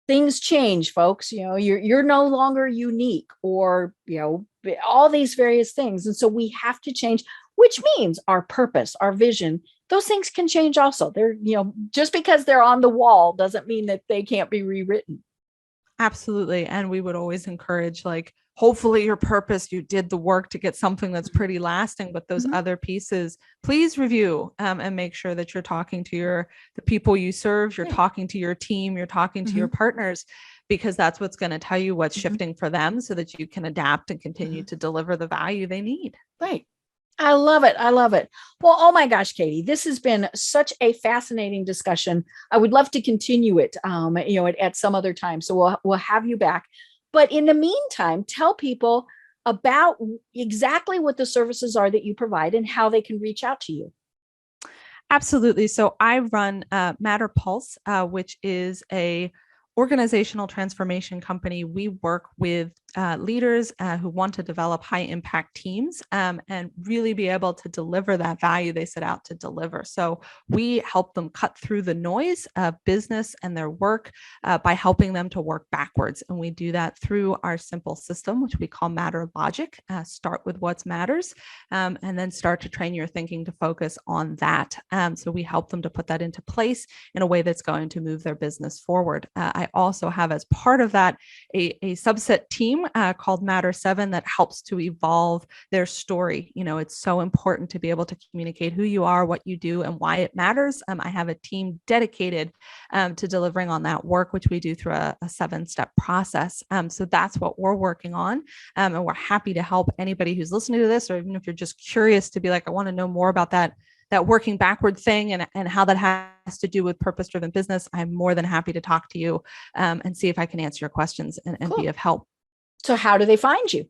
Things change, folks. You're no longer unique, or all these various things, and so we have to change. Which means our purpose, our vision, those things can change also. They're just because they're on the wall doesn't mean that they can't be rewritten. Absolutely, and we would always encourage, like, hopefully your purpose, you did the work to get something that's pretty lasting, but those other pieces, please review and make sure that you're talking to the people you serve, you're talking to your team, you're talking to your partners, because that's what's going to tell you what's shifting for them so that you can adapt and continue to deliver the value they need. Right. I love it. I love it. Well, oh my gosh, Katie, this has been such a fascinating discussion. I would love to continue it, at some other time. So we'll have you back. But in the meantime, tell people about exactly what the services are that you provide and how they can reach out to you. Absolutely. So I run MatterPulse, which is a organizational transformation company. We work with leaders who want to develop high impact teams and really be able to deliver that value they set out to deliver. So we help them cut through the noise of business and their work by helping them to work backwards. And we do that through our simple system, which we call MatterLogic. Start with what matters, and then start to train your thinking to focus on that. So we help them to put that into place in a way that's going to move their business forward. I also have, as part of that, a subset team called Matter 7 that helps to evolve their story. It's so important to be able to communicate who you are, what you do, and why it matters. I have a team dedicated to delivering on that work, which we do through a 7-step process. So that's what we're working on. And we're happy to help anybody who's listening to this, or even if you're just curious to be like, I want to know more about that working backward thing and how that has to do with purpose-driven business. I'm more than happy to talk to you and see if I can answer your questions and Cool. be of help. So how do they find you?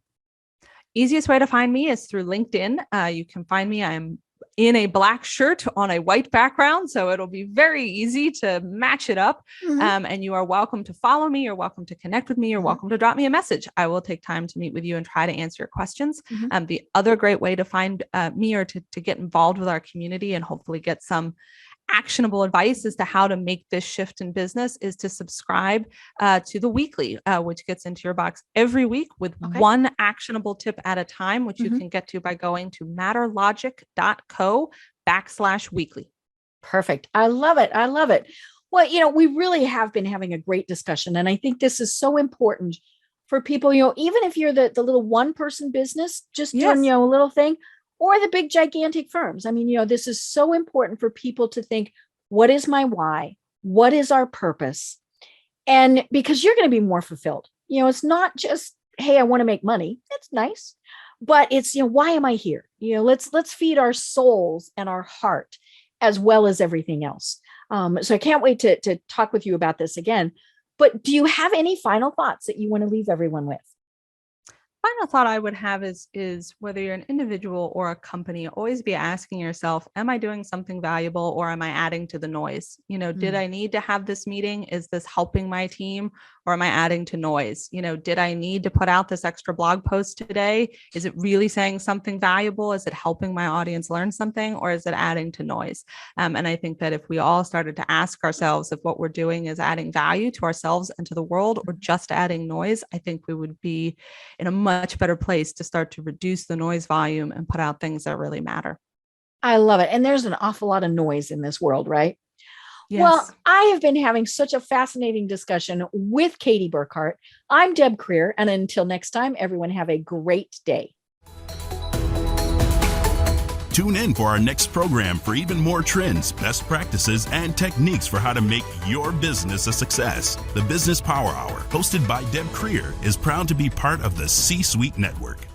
Easiest way to find me is through LinkedIn. You can find me. I'm in a black shirt on a white background, so it'll be very easy to match it up. And you are welcome to follow me. You're welcome to connect with me. You're welcome to drop me a message. I will take time to meet with you and try to answer your questions. The other great way to find me or to get involved with our community and hopefully get some actionable advice as to how to make this shift in business is to subscribe to the weekly, which gets into your box every week with one actionable tip at a time, which you can get to by going to matterlogic.co/weekly. Perfect. I love it. I love it. Well, we really have been having a great discussion. And I think this is so important for people, even if you're the little one-person business, just doing, a little thing, or the big gigantic firms. I mean, this is so important for people to think, what is my why? What is our purpose? And because you're going to be more fulfilled. It's not just, hey, I want to make money. That's nice. But it's, why am I here? Let's feed our souls and our heart as well as everything else. So I can't wait to talk with you about this again. But do you have any final thoughts that you want to leave everyone with? Final thought I would have is whether you're an individual or a company, always be asking yourself, am I doing something valuable or am I adding to the noise? Did I need to have this meeting? Is this helping my team or am I adding to noise? Did I need to put out this extra blog post today? Is it really saying something valuable? Is it helping my audience learn something or is it adding to noise? And I think that if we all started to ask ourselves if what we're doing is adding value to ourselves and to the world or just adding noise, I think we would be in a much better place to start to reduce the noise volume and put out things that really matter. I love it. And there's an awful lot of noise in this world, right? Yes. Well, I have been having such a fascinating discussion with Katie Burkhart. I'm Deb Creer. And until next time, everyone have a great day. Tune in for our next program for even more trends, best practices, and techniques for how to make your business a success. The Business Power Hour, hosted by Deb Creer, is proud to be part of the C-Suite Network.